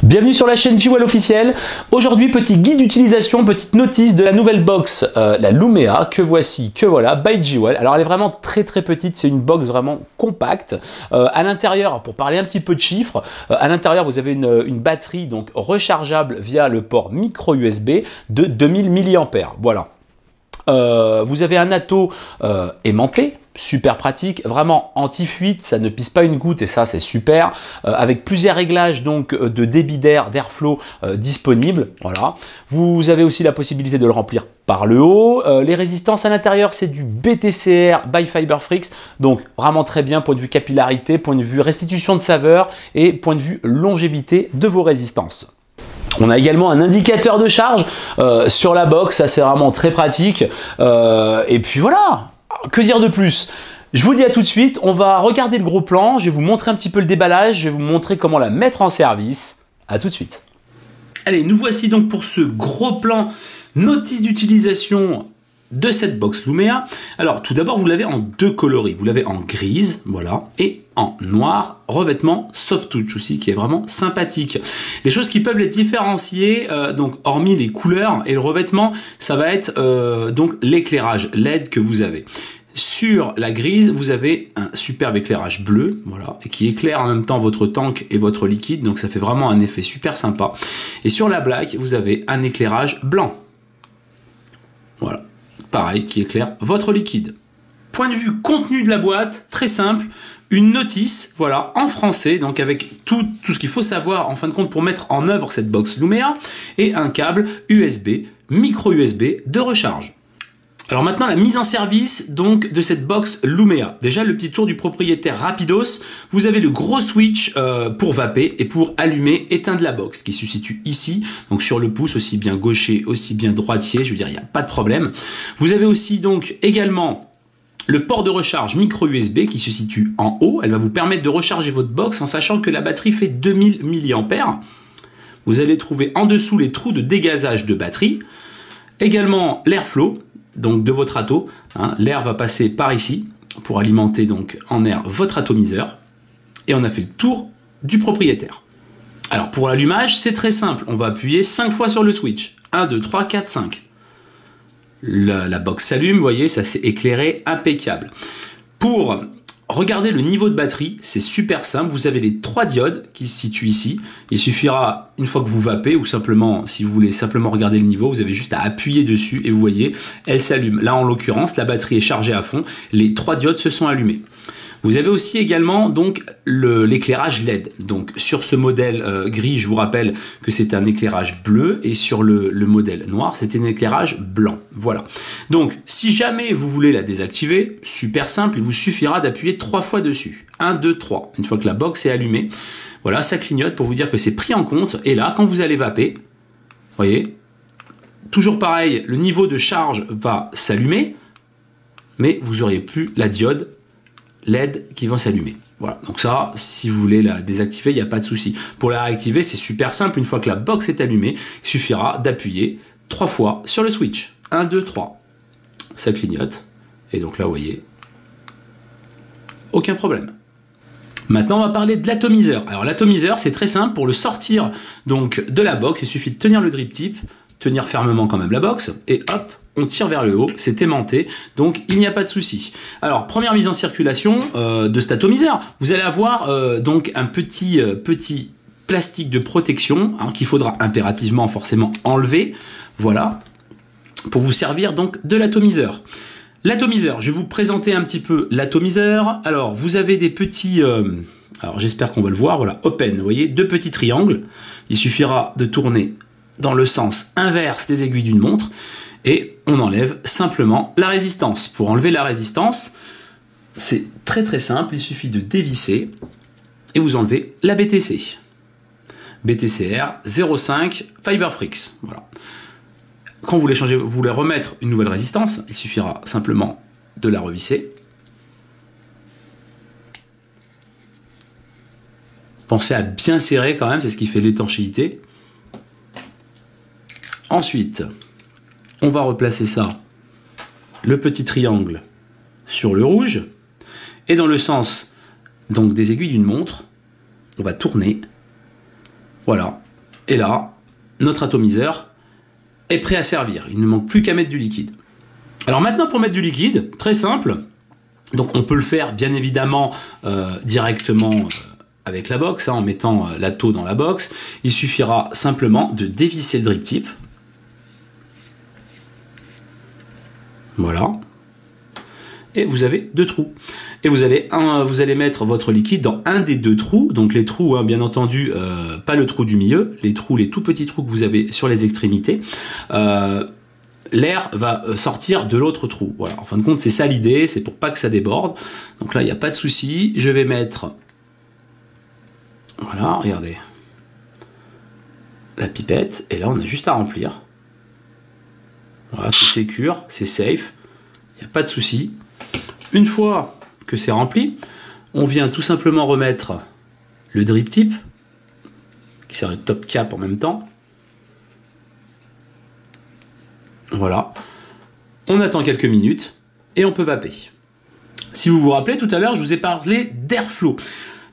Bienvenue sur la chaîne Jwel officielle. Aujourd'hui, petit guide d'utilisation, petite notice de la nouvelle box, la Lumea, que voici, que voilà, by Jwel. Alors elle est vraiment très petite, c'est une box vraiment compacte. À l'intérieur, pour parler un petit peu de chiffres, à l'intérieur vous avez une batterie donc rechargeable via le port micro USB de 2000 mAh. Voilà. Vous avez un atto aimanté, super pratique, vraiment anti-fuite, ça ne pisse pas une goutte et ça c'est super, avec plusieurs réglages donc de débit d'air, d'airflow disponibles. Voilà. Vous avez aussi la possibilité de le remplir par le haut. Les résistances à l'intérieur, c'est du BTCR by Fiberfrix, donc vraiment très bien, point de vue capillarité, point de vue restitution de saveur et point de vue longévité de vos résistances. On a également un indicateur de charge sur la box, ça c'est vraiment très pratique. Et puis voilà, que dire de plus? Je vous dis à tout de suite, on va regarder le gros plan, je vais vous montrer un petit peu le déballage, je vais vous montrer comment la mettre en service. À tout de suite. Allez, nous voici donc pour ce gros plan notice d'utilisation de cette box Lumea. Alors tout d'abord vous l'avez en deux coloris, vous l'avez en grise, voilà, et en noir, revêtement soft touch aussi qui est vraiment sympathique. Les choses qui peuvent les différencier, donc hormis les couleurs et le revêtement, ça va être donc l'éclairage LED que vous avez. Sur la grise, vous avez un superbe éclairage bleu, voilà, et qui éclaire en même temps votre tank et votre liquide, donc ça fait vraiment un effet super sympa. Et sur la black, vous avez un éclairage blanc. Voilà. Pareil, qui éclaire votre liquide. Point de vue contenu de la boîte, très simple, une notice, voilà, en français, donc avec tout ce qu'il faut savoir en fin de compte pour mettre en œuvre cette box Lumea, et un câble USB, micro USB de recharge. Alors maintenant la mise en service donc de cette box Lumea. Déjà le petit tour du propriétaire rapidos, vous avez le gros switch pour vaper et pour allumer, éteindre la box qui se situe ici, donc sur le pouce, aussi bien gaucher, aussi bien droitier, je veux dire il n'y a pas de problème. Vous avez aussi donc également le port de recharge micro USB qui se situe en haut, elle va vous permettre de recharger votre box en sachant que la batterie fait 2000 mAh. Vous allez trouver en dessous les trous de dégazage de batterie, également l'airflow, donc de votre atto, hein, l'air va passer par ici pour alimenter donc en air votre atomiseur et on a fait le tour du propriétaire. Alors pour l'allumage c'est très simple, on va appuyer 5 fois sur le switch, 1, 2, 3, 4, 5. La box s'allume, vous voyez, ça s'est éclairé, impeccable. Pour regarder le niveau de batterie, c'est super simple, vous avez les 3 diodes qui se situent ici, il suffira une fois que vous vapez ou simplement si vous voulez simplement regarder le niveau, vous avez juste à appuyer dessus et vous voyez, elle s'allume. Là en l'occurrence, la batterie est chargée à fond, les 3 diodes se sont allumées. Vous avez aussi également donc l'éclairage LED. Donc sur ce modèle gris, je vous rappelle que c'est un éclairage bleu et sur le modèle noir, c'est un éclairage blanc. Voilà. Donc si jamais vous voulez la désactiver, super simple, il vous suffira d'appuyer 3 fois dessus. 1, 2, 3. Une fois que la box est allumée, voilà, ça clignote pour vous dire que c'est pris en compte. Et là, quand vous allez vaper, vous voyez, toujours pareil, le niveau de charge va s'allumer, mais vous n'auriez plus la diode LED qui va s'allumer. Voilà, donc ça, si vous voulez la désactiver, il n'y a pas de souci. Pour la réactiver, c'est super simple. Une fois que la box est allumée, il suffira d'appuyer 3 fois sur le switch. 1, 2, 3. Ça clignote. Et donc là, vous voyez, aucun problème. Maintenant, on va parler de l'atomiseur. Alors l'atomiseur, c'est très simple. Pour le sortir donc de la box, il suffit de tenir le drip tip, tenir fermement quand même la box, et hop, on tire vers le haut, c'est aimanté, donc il n'y a pas de souci. Alors, première mise en circulation de cet atomiseur, vous allez avoir donc un petit plastique de protection hein, qu'il faudra impérativement forcément enlever, voilà, pour vous servir donc de l'atomiseur. L'atomiseur, je vais vous présenter un petit peu l'atomiseur. Alors, vous avez des petits... alors, j'espère qu'on va le voir, voilà, open, vous voyez, 2 petits triangles. Il suffira de tourner dans le sens inverse des aiguilles d'une montre et on enlève simplement la résistance. Pour enlever la résistance, c'est très simple, il suffit de dévisser et vous enlevez la BTC. BTCR 0,5 Fiberfrix, voilà. Quand vous voulez changer, vous voulez remettre une nouvelle résistance, il suffira simplement de la revisser. Pensez à bien serrer quand même, c'est ce qui fait l'étanchéité. Ensuite, on va replacer ça, le petit triangle sur le rouge, et dans le sens donc des aiguilles d'une montre, on va tourner, voilà, Et là, notre atomiseur est prêt à servir. Il ne manque plus qu'à mettre du liquide. Alors maintenant, pour mettre du liquide, très simple. Donc on peut le faire bien évidemment directement avec la box, en mettant l'atto dans la box. Il suffira simplement de dévisser le drip tip. Voilà. Et vous avez 2 trous. Et vous allez mettre votre liquide dans un des 2 trous. Donc les trous, hein, bien entendu, pas le trou du milieu, les tout petits trous que vous avez sur les extrémités. L'air va sortir de l'autre trou. Voilà. En fin de compte, c'est ça l'idée, c'est pour pas que ça déborde. Donc là, il n'y a pas de souci. Je vais mettre, voilà, regardez, la pipette. Et là, on a juste à remplir. Voilà, c'est sécure, c'est safe. Il n'y a pas de souci. Une fois que c'est rempli, on vient tout simplement remettre le drip tip, qui sert de top cap en même temps. Voilà. On attend quelques minutes et on peut vaper. Si vous vous rappelez, tout à l'heure, je vous ai parlé d'airflow.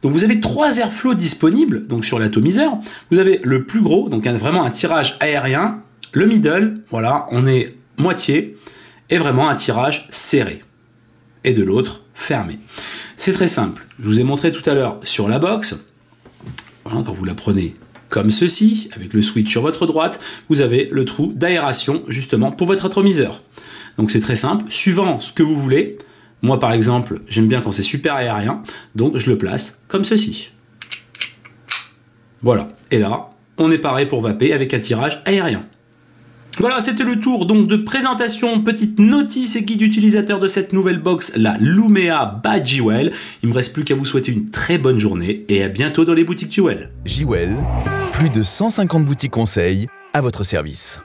Donc vous avez 3 airflows disponibles donc sur l'atomiseur. Vous avez le plus gros, donc vraiment un tirage aérien. Le middle, voilà, on est moitié. Et vraiment un tirage serré. Et de l'autre, fermé. C'est très simple. Je vous ai montré tout à l'heure sur la box. Voilà, quand vous la prenez comme ceci, avec le switch sur votre droite, vous avez le trou d'aération justement pour votre atomiseur. Donc c'est très simple, suivant ce que vous voulez. Moi par exemple, j'aime bien quand c'est super aérien, donc je le place comme ceci. Voilà, et là, on est pareil pour vaper avec un tirage aérien. Voilà, c'était le tour donc de présentation, petite notice et guide utilisateur de cette nouvelle box, la Lumea by Jewel. Il me reste plus qu'à vous souhaiter une très bonne journée et à bientôt dans les boutiques Jewel. Jewel, plus de 150 boutiques conseils à votre service.